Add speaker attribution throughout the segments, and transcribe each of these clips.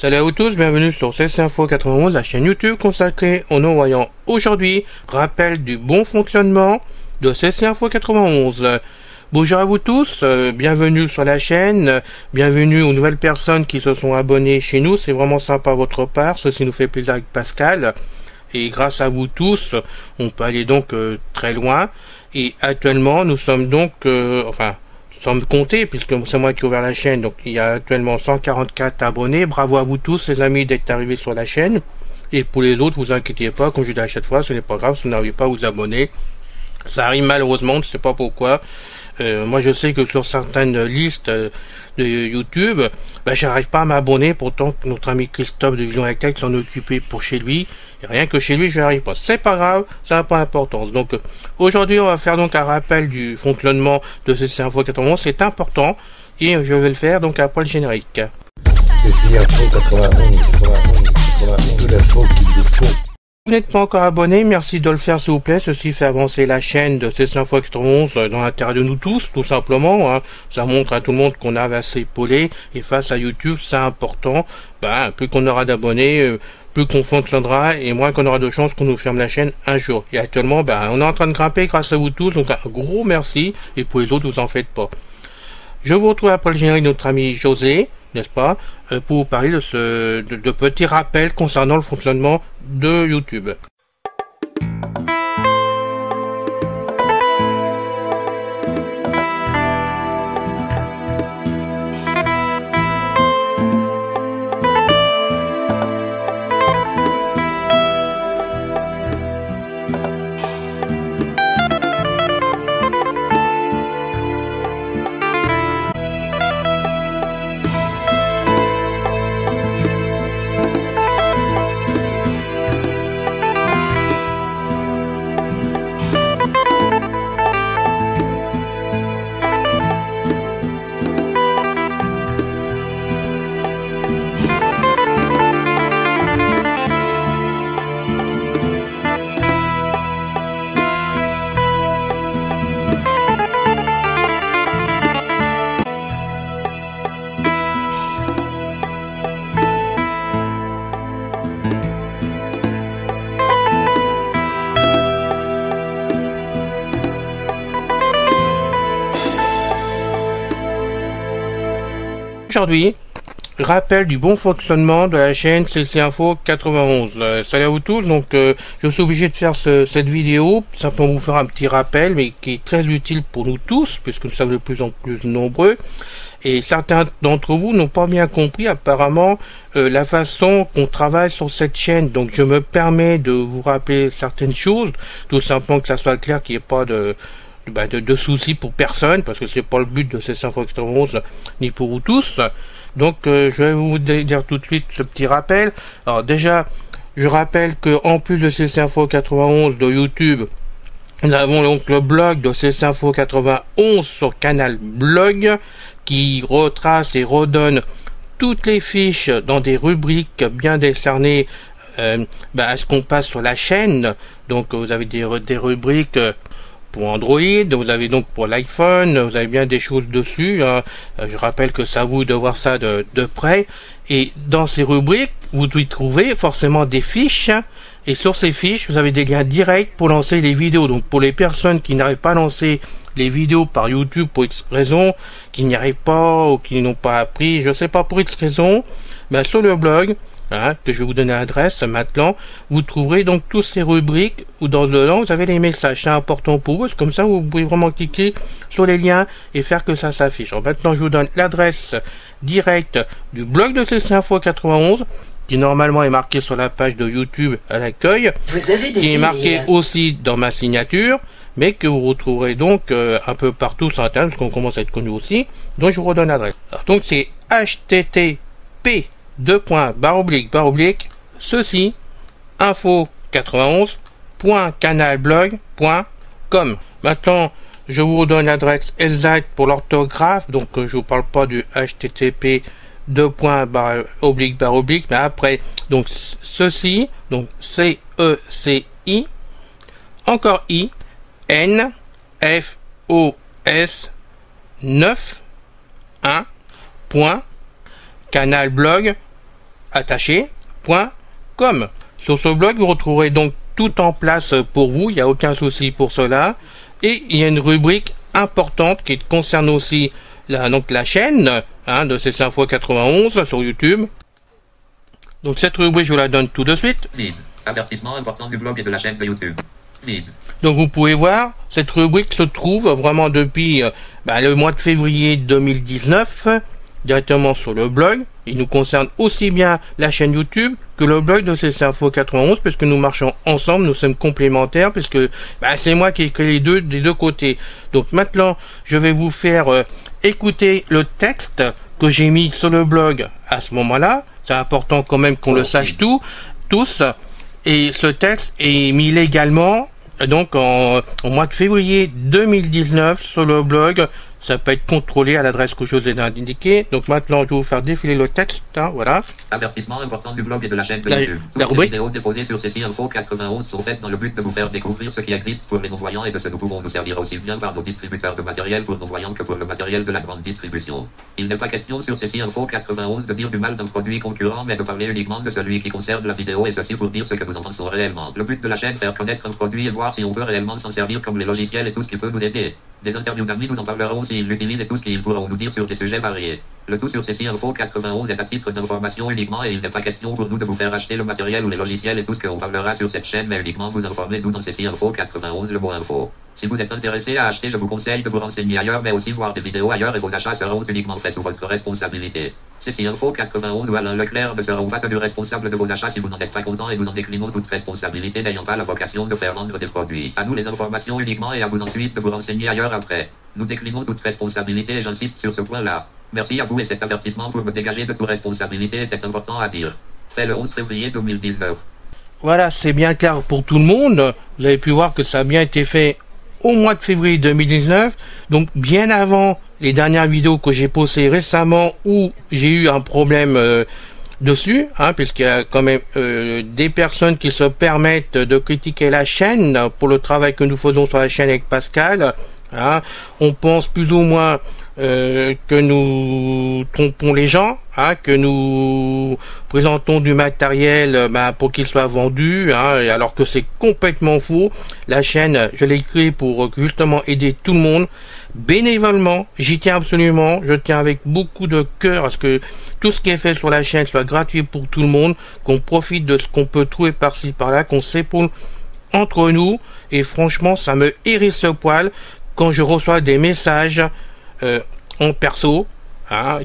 Speaker 1: Salut à vous tous, bienvenue sur CC Info 91, la chaîne YouTube consacrée aux non-voyants. Aujourd'hui, rappel du bon fonctionnement de CC Info 91. Bonjour à vous tous, bienvenue sur la chaîne, bienvenue aux nouvelles personnes qui se sont abonnées chez nous, c'est vraiment sympa à votre part, ceci nous fait plaisir avec Pascal. Et grâce à vous tous, on peut aller donc très loin. Et actuellement, nous sommes donc, sommes comptés, puisque c'est moi qui ai ouvert la chaîne, donc il y a actuellement 144 abonnés. Bravo à vous tous les amis d'être arrivés sur la chaîne. Et pour les autres, vous inquiétez pas, comme je dis à chaque fois, ce n'est pas grave si vous n'arrivez pas à vous abonner. Ça arrive malheureusement, je ne sais pas pourquoi. Moi je sais que sur certaines listes de YouTube, j'arrive pas à m'abonner, pourtant que notre ami Christophe de Vision Rectech s'en occupait pour chez lui, et rien que chez lui je n'y arrive pas. C'est pas grave, ça n'a pas d'importance. Donc aujourd'hui on va faire donc un rappel du fonctionnement de CC Info 91, c'est important, et je vais le faire donc après le générique.
Speaker 2: CC Info 91, toute l'info qu'il vous faut.
Speaker 1: Si vous n'êtes pas encore abonné, merci de le faire s'il vous plaît, ceci fait avancer la chaîne de CC Info 91 dans l'intérêt de nous tous, tout simplement, hein. Ça montre à tout le monde qu'on a assez épaulé, et face à YouTube, c'est important, plus qu'on aura d'abonnés, plus qu'on fonctionnera, et moins qu'on aura de chances qu'on nous ferme la chaîne un jour. Et actuellement, on est en train de grimper grâce à vous tous, donc un gros merci, et pour les autres, vous en faites pas. Je vous retrouve après le générique de notre ami José, n'est-ce pas, pour vous parler de petits rappels concernant le fonctionnement de YouTube. Aujourd'hui, rappel du bon fonctionnement de la chaîne CC Info 91. Salut à vous tous, donc je suis obligé de faire cette vidéo, simplement vous faire un petit rappel, mais qui est très utile pour nous tous, puisque nous sommes de plus en plus nombreux, et certains d'entre vous n'ont pas bien compris apparemment la façon qu'on travaille sur cette chaîne, donc je me permets de vous rappeler certaines choses, tout simplement que ça soit clair qu'il n'y ait pas de soucis pour personne, parce que c'est pas le but de CC Info 91 ni pour vous tous. Donc je vais vous dire tout de suite ce petit rappel. Alors déjà, je rappelle que en plus de CC Info 91 de YouTube, nous avons donc le blog de CC Info 91 sur Canal Blog, qui retrace et redonne toutes les fiches dans des rubriques bien décernées à ce qu'on passe sur la chaîne. Donc vous avez des rubriques pour Android, vous avez donc pour l'iPhone, vous avez bien des choses dessus, hein. Je rappelle que c'est à vous de voir ça de près, et dans ces rubriques, vous devez trouver forcément des fiches, et sur ces fiches, vous avez des liens directs pour lancer les vidéos. Donc pour les personnes qui n'arrivent pas à lancer les vidéos par YouTube pour X raisons, qui n'y arrivent pas, ou qui n'ont pas appris, je sais pas pour X raisons, sur le blog, que je vais vous donner l'adresse maintenant, vous trouverez donc toutes ces rubriques où dans dedans vous avez les messages. C'est important pour vous, comme ça vous pouvez vraiment cliquer sur les liens et faire que ça s'affiche. Alors maintenant je vous donne l'adresse directe du blog de CC Info 91, qui normalement est marqué sur la page de YouTube à l'accueil, qui est marqué aussi dans ma signature, mais que vous retrouverez donc un peu partout sur internet, parce qu'on commence à être connu aussi. Donc je vous redonne l'adresse. Donc c'est http ceci info91.canalblog.com. Maintenant je vous redonne l'adresse exacte pour l'orthographe, donc je vous parle pas du http mais après donc ceci, donc CECI, encore I, N, F, O, S, 9, 1, point, canalblog, attaché.com. Sur ce blog, vous retrouverez donc tout en place pour vous, il n'y a aucun souci pour cela. Et il y a une rubrique importante qui concerne aussi la chaîne de CC Info 91 sur YouTube. Donc cette rubrique, je vous la donne tout de suite.
Speaker 3: Avertissement important du blog et de la chaîne de YouTube.
Speaker 1: Donc vous pouvez voir, cette rubrique se trouve vraiment depuis le mois de février 2019, directement sur le blog. Il nous concerne aussi bien la chaîne YouTube que le blog de CC Info 91, puisque nous marchons ensemble, nous sommes complémentaires, puisque c'est moi qui ai créé des deux côtés. Donc maintenant, je vais vous faire écouter le texte que j'ai mis sur le blog à ce moment-là. C'est important quand même qu'on le sache tous. Et ce texte est mis légalement, donc au mois de février 2019 sur le blog. Ça peut être contrôlé à l'adresse que je vous ai indiquée. Donc maintenant, je vais vous faire défiler le texte. Voilà.
Speaker 3: Avertissement important du blog et de la chaîne de YouTube. Toutes les vidéos déposées sur CC Info 91 sont faites dans le but de vous faire découvrir ce qui existe pour les non-voyants et de ce nous pouvons nous servir aussi bien par nos distributeurs de matériel pour non-voyants que pour le matériel de la grande distribution. Il n'est pas question sur CC Info 91 de dire du mal d'un produit concurrent, mais de parler uniquement de celui qui concerne la vidéo, et ceci pour dire ce que nous en pensons réellement. Le but de la chaîne, faire connaître un produit et voir si on peut réellement s'en servir, comme les logiciels et tout ce qui peut nous aider. Des interviews d'amis, nous en parlerons s'ils l'utilisent et tout ce qu'ils pourront nous dire sur des sujets variés. Le tout sur CC Info 91 est à titre d'information uniquement, et il n'est pas question pour nous de vous faire acheter le matériel ou les logiciels et tout ce qu'on parlera sur cette chaîne, mais uniquement vous informer d'où dans CC Info 91 le mot info. Si vous êtes intéressé à acheter, je vous conseille de vous renseigner ailleurs, mais aussi voir des vidéos ailleurs, et vos achats seront uniquement faits sous votre responsabilité. CC Info 91 ou Alain Leclerc ne seront pas tenus responsables de vos achats si vous n'en êtes pas content, et nous en déclinons toute responsabilité, n'ayant pas la vocation de faire vendre des produits. À nous les informations uniquement, et à vous ensuite de vous renseigner ailleurs après. Nous déclinons toute responsabilité, et j'insiste sur ce point-là. Merci à vous, et cet avertissement pour me dégager de toute responsabilité était important à dire. Fait le 11 février 2019.
Speaker 1: Voilà, c'est bien clair pour tout le monde. Vous avez pu voir que ça a bien été fait au mois de février 2019, donc bien avant les dernières vidéos que j'ai postées récemment où j'ai eu un problème dessus, puisqu'il y a quand même des personnes qui se permettent de critiquer la chaîne pour le travail que nous faisons sur la chaîne avec Pascal. On pense plus ou moins que nous trompons les gens, que nous présentons du matériel pour qu'il soit vendu, alors que c'est complètement faux. La chaîne, je l'ai créée pour justement aider tout le monde, bénévolement. J'y tiens absolument, je tiens avec beaucoup de cœur à ce que tout ce qui est fait sur la chaîne soit gratuit pour tout le monde, qu'on profite de ce qu'on peut trouver par-ci par-là, qu'on s'épaule entre nous, et franchement ça me hérisse le poil quand je reçois des messages en perso,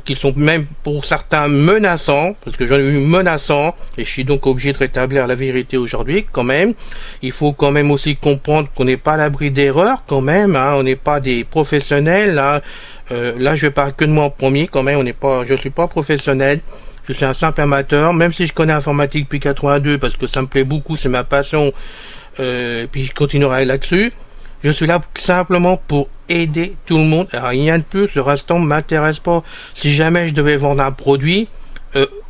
Speaker 1: qui sont même pour certains menaçants, parce que j'en ai eu menaçants, et je suis donc obligé de rétablir la vérité aujourd'hui quand même. Il faut quand même aussi comprendre qu'on n'est pas à l'abri d'erreurs quand même, on n'est pas des professionnels, là je vais parler que de moi en premier quand même, je suis pas professionnel, je suis un simple amateur, même si je connais l'informatique depuis 82, parce que ça me plaît beaucoup, c'est ma passion, et puis je continuerai là-dessus. Je suis là simplement pour aider tout le monde, rien de plus. Le restant ne m'intéresse pas. Si jamais je devais vendre un produit,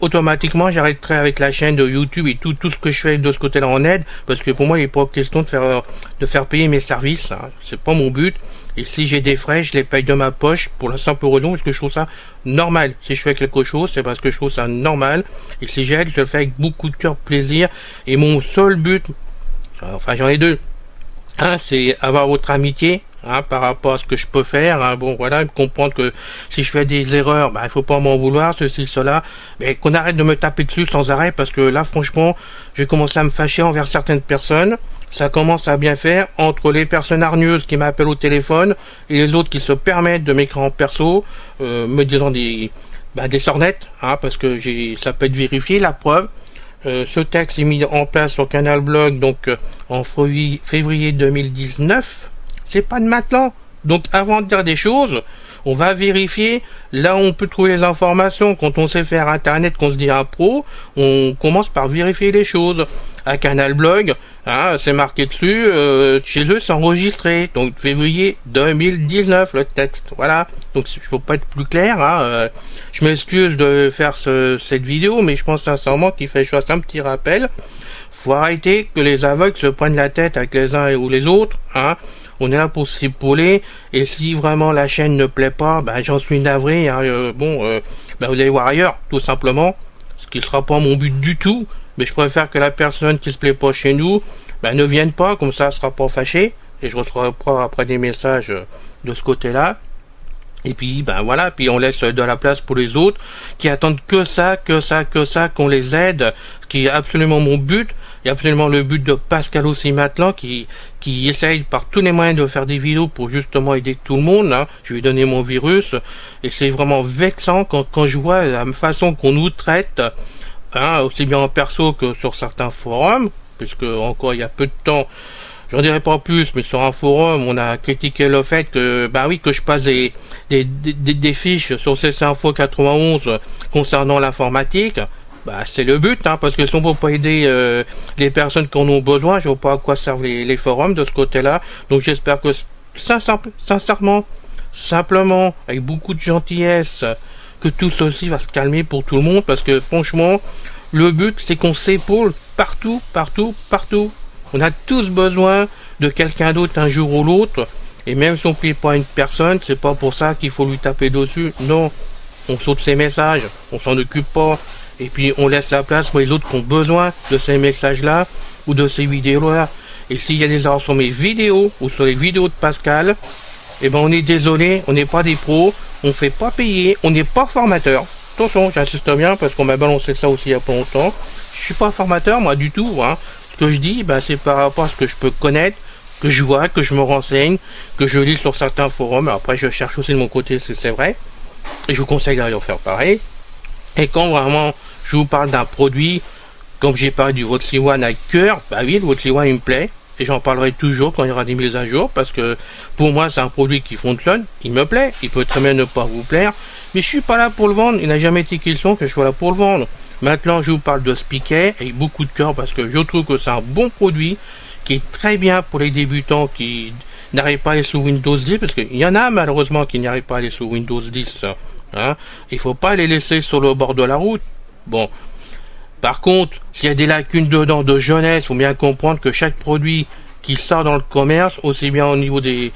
Speaker 1: automatiquement j'arrêterais avec la chaîne de YouTube et tout ce que je fais de ce côté-là en aide, parce que pour moi il n'est pas question de faire payer mes services, c'est pas mon but. Et si j'ai des frais, je les paye de ma poche pour la simple raison parce que je trouve ça normal. Si je fais quelque chose, c'est parce que je trouve ça normal, et si j'aide, je le fais avec beaucoup de cœur, plaisir, et mon seul but, enfin j'en ai deux. C'est avoir votre amitié par rapport à ce que je peux faire. Bon voilà, comprendre que si je fais des erreurs, il faut pas m'en vouloir, ceci, cela, mais qu'on arrête de me taper dessus sans arrêt, parce que là franchement, j'ai commencé à me fâcher envers certaines personnes. Ça commence à bien faire entre les personnes hargneuses qui m'appellent au téléphone et les autres qui se permettent de m'écrire en perso, me disant des sornettes, parce que ça peut être vérifié, la preuve. Ce texte est mis en place sur Canal Blog donc en février 2019. C'est pas de maintenant. Donc avant de dire des choses, on va vérifier là où on peut trouver les informations. Quand on sait faire internet, qu'on se dit un pro, on commence par vérifier les choses. À Canal Blog, c'est marqué dessus, chez eux c'est enregistré, donc février 2019 le texte, voilà. Donc je peux pas être plus clair, je m'excuse de faire cette vidéo, mais je pense sincèrement qu'il fait chose un petit rappel. Faut arrêter que les aveugles se prennent la tête avec les uns ou les autres, On est là pour s'épauler, et si vraiment la chaîne ne plaît pas, j'en suis navré, vous allez voir ailleurs, tout simplement. Parce ce qui sera pas mon but du tout, mais je préfère que la personne qui se plaît pas chez nous, ben, ne vienne pas, comme ça, elle sera pas fâchée, et je recevrai pas après des messages de ce côté-là. Et puis, ben voilà, puis on laisse de la place pour les autres qui attendent que ça, qu'on les aide, ce qui est absolument mon but, et absolument le but de Pascal aussi maintenant, qui essaye par tous les moyens de faire des vidéos pour justement aider tout le monde, hein. Je lui ai donné mon virus, et c'est vraiment vexant quand je vois la façon qu'on nous traite, hein, aussi bien en perso que sur certains forums, puisque encore il y a peu de temps, j'en dirai pas plus, mais sur un forum, on a critiqué le fait que, bah oui, que je passe des fiches sur CC Info 91 concernant l'informatique. Bah, c'est le but, hein, parce que si on peut pas aider les personnes qui en ont besoin, je vois pas à quoi servent les forums de ce côté-là. Donc j'espère que, sincèrement, simplement, avec beaucoup de gentillesse, que tout ceci va se calmer pour tout le monde, parce que franchement, le but, c'est qu'on s'épaule partout. On a tous besoin de quelqu'un d'autre un jour ou l'autre, et même si on ne plaît pas à une personne, c'est pas pour ça qu'il faut lui taper dessus. Non, on saute ses messages, on s'en occupe pas, et puis on laisse la place pour les autres qui ont besoin de ces messages-là ou de ces vidéos-là. Et s'il y a des erreurs sur mes vidéos ou sur les vidéos de Pascal, eh ben on est désolé, on n'est pas des pros, on fait pas payer, on n'est pas formateur. Attention, j'insiste bien parce qu'on m'a balancé ça aussi il y a pas longtemps. Je suis pas formateur moi du tout, hein. Ce que je dis, ben, c'est par rapport à ce que je peux connaître, que je vois, que je me renseigne, que je lis sur certains forums. Après, je cherche aussi de mon côté si c'est vrai. Et je vous conseille d'aller en faire pareil. Et quand vraiment je vous parle d'un produit, comme j'ai parlé du Voxy One avec cœur, bah oui, le Voxy One il me plaît. Et j'en parlerai toujours quand il y aura des mises à jour, parce que pour moi c'est un produit qui fonctionne, il me plaît, il peut très bien ne pas vous plaire, mais je suis pas là pour le vendre, il n'a jamais été question que je sois là pour le vendre. Maintenant je vous parle de Spiquet avec beaucoup de cœur, parce que je trouve que c'est un bon produit, qui est très bien pour les débutants qui n'arrivent pas à aller sous Windows 10, parce qu'il y en a malheureusement qui n'y arrivent pas à aller sous Windows 10, hein. Il faut pas les laisser sur le bord de la route. Bon. Par contre, s'il y a des lacunes dedans de jeunesse, il faut bien comprendre que chaque produit qui sort dans le commerce, aussi bien au niveau de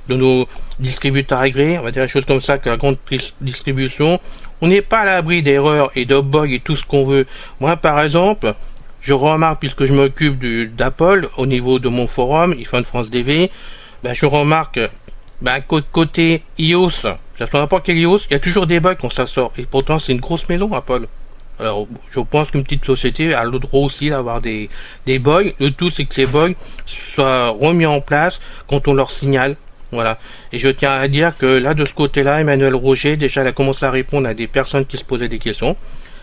Speaker 1: nos distributeurs agréés, on va dire des choses comme ça, que la grande distribution, on n'est pas à l'abri d'erreurs et de bugs et tout ce qu'on veut. Moi, par exemple, je remarque, puisque je m'occupe d'Apple, au niveau de mon forum, iPhone France DV, ben, je remarque, ben, côté iOS, n'importe quel iOS, il y a toujours des bugs quand ça sort. Et pourtant, c'est une grosse maison, Apple. Alors, je pense qu'une petite société a le droit aussi d'avoir des bugs. Le tout, c'est que ces bugs soient remis en place quand on leur signale. Voilà. Et je tiens à dire que là, de ce côté-là, Emmanuel Roger, déjà, il a commencé à répondre à des personnes qui se posaient des questions.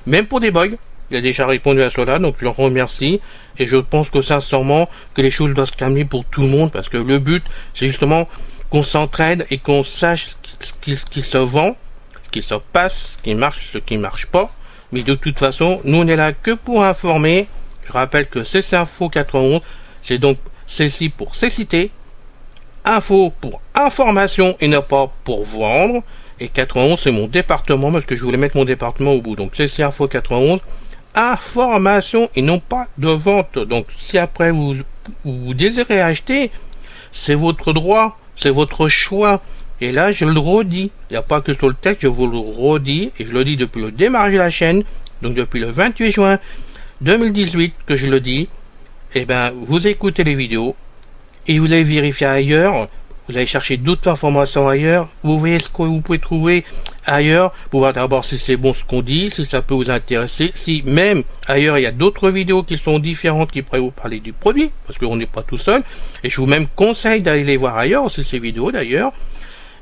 Speaker 1: Même pour des bugs. Il a déjà répondu à cela, donc je le remercie. Et je pense que sincèrement, que les choses doivent se calmer pour tout le monde, parce que le but, c'est justement qu'on s'entraide et qu'on sache ce qui se vend, ce qui se passe, ce qui marche pas. Mais de toute façon, nous on est là que pour informer. Je rappelle que CC Info 91, c'est donc CC pour cécité, info pour information et non pas pour vendre. Et 91 c'est mon département, parce que je voulais mettre mon département au bout. Donc CC Info 91, information et non pas de vente. Donc si après vous désirez acheter, c'est votre droit, c'est votre choix. Et là, je le redis, il n'y a pas que sur le texte, je vous le redis, et je le dis depuis le démarrage de la chaîne, donc depuis le 28 juin 2018 que je le dis. Et ben, vous écoutez les vidéos, et vous allez vérifier ailleurs, vous allez chercher d'autres informations ailleurs, vous voyez ce que vous pouvez trouver ailleurs, pour voir d'abord si c'est bon ce qu'on dit, si ça peut vous intéresser, si même ailleurs il y a d'autres vidéos qui sont différentes qui pourraient vous parler du produit, parce qu'on n'est pas tout seul, et je vous même conseille d'aller les voir ailleurs, aussi ces vidéos d'ailleurs.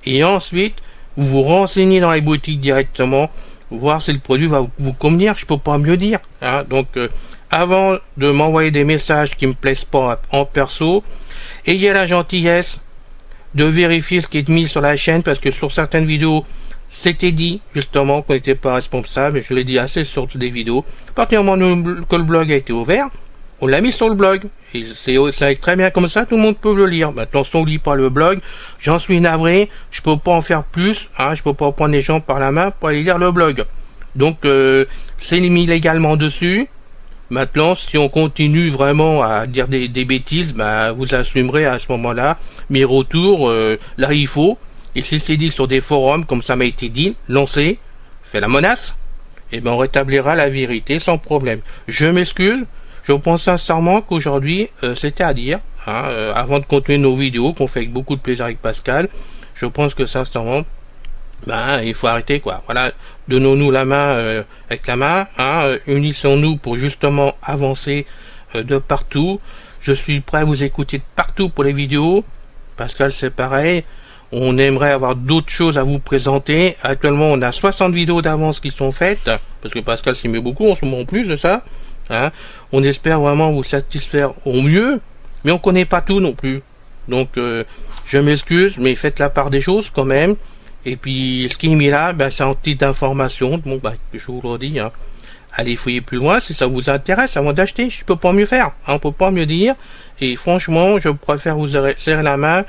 Speaker 1: Et ensuite, vous vous renseignez dans les boutiques directement, voir si le produit va vous convenir, je peux pas mieux dire. Hein. Donc, avant de m'envoyer des messages qui me plaisent pas en perso, ayez la gentillesse de vérifier ce qui est mis sur la chaîne, parce que sur certaines vidéos, c'était dit justement qu'on n'était pas responsable, et je l'ai dit assez sur toutes les vidéos. À partir du moment que le blog a été ouvert, on l'a mis sur le blog. Et ça est très bien comme ça, tout le monde peut le lire. Maintenant, si on lit pas le blog, j'en suis navré, je peux pas en faire plus, hein, je peux pas prendre les gens par la main pour aller lire le blog. Donc, c'est mis légalement dessus. Maintenant, si on continue vraiment à dire des bêtises, bah, vous assumerez à ce moment-là mes retours, là il faut. Et si c'est dit sur des forums, comme ça m'a été dit, lancez, fais la menace. et ben on rétablira la vérité sans problème. Je m'excuse, je pense sincèrement qu'aujourd'hui c'était à dire, hein, avant de continuer nos vidéos qu'on fait avec beaucoup de plaisir avec Pascal. Je pense que sincèrement, ben il faut arrêter quoi. Voilà, donnons-nous la main avec la main, hein, unissons-nous pour justement avancer de partout. Je suis prêt à vous écouter de partout pour les vidéos. Pascal c'est pareil. On aimerait avoir d'autres choses à vous présenter. Actuellement, on a 60 vidéos d'avance qui sont faites, parce que Pascal s'y met beaucoup en ce moment en plus de ça. Hein. On espère vraiment vous satisfaire au mieux, mais on connaît pas tout non plus. Donc, je m'excuse, mais faites la part des choses quand même. Et puis, ce qui est mis là, ben, c'est un petit d'information. Bon, ben, je vous le dis, hein. Allez fouiller plus loin si ça vous intéresse avant d'acheter. Je peux pas mieux faire, hein, on peut pas mieux dire. Et franchement, je préfère vous serrer la main,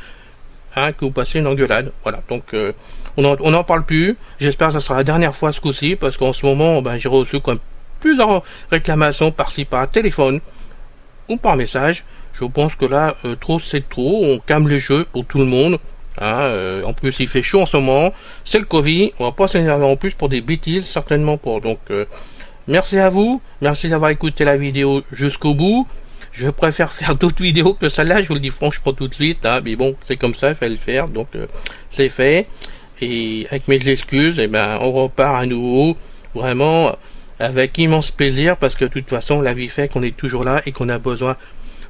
Speaker 1: hein, que vous passez une engueulade. Voilà, donc on n'en parle plus. J'espère que ça sera la dernière fois ce coup-ci, parce qu'en ce moment, ben, j'ai reçu quand même plusieurs réclamations par-ci par téléphone ou par message. Je pense que là, trop c'est trop. On calme les jeux pour tout le monde. Hein, en plus, il fait chaud en ce moment. C'est le Covid. On va pas s'énerver en plus pour des bêtises, certainement pas. Donc, merci à vous. Merci d'avoir écouté la vidéo jusqu'au bout. Je préfère faire d'autres vidéos que celle-là, je vous le dis franchement tout de suite, hein, mais bon, c'est comme ça, il fallait le faire, donc c'est fait. Et avec mes excuses, et ben on repart à nouveau, vraiment avec immense plaisir, parce que de toute façon, la vie fait qu'on est toujours là et qu'on a besoin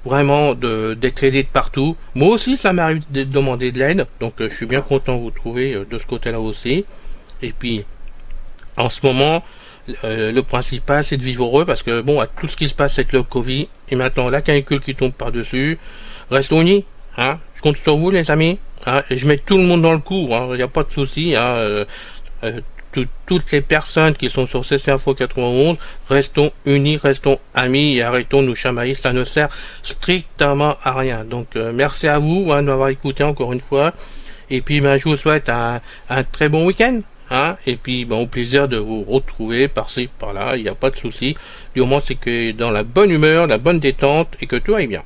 Speaker 1: vraiment d'être aidé de partout. Moi aussi, ça m'arrive de demander de l'aide, donc je suis bien content de vous trouver de ce côté-là aussi. Et puis, en ce moment, le principal c'est de vivre heureux, parce que bon, à tout ce qui se passe avec le Covid et maintenant la canicule qui tombe par dessus, restons unis, hein. Je compte sur vous les amis, hein, et je mets tout le monde dans le coup, hein, il n'y a pas de souci, hein, toutes les personnes qui sont sur CC Info 91, restons unis, restons amis et arrêtons de nous chamailler, ça ne sert strictement à rien. Donc merci à vous, hein, de m'avoir écouté encore une fois, et puis ben, je vous souhaite un très bon week-end. Hein, et puis bon, au plaisir de vous retrouver par-ci par-là, il n'y a pas de souci. Du moins c'est que dans la bonne humeur, la bonne détente et que tout aille bien.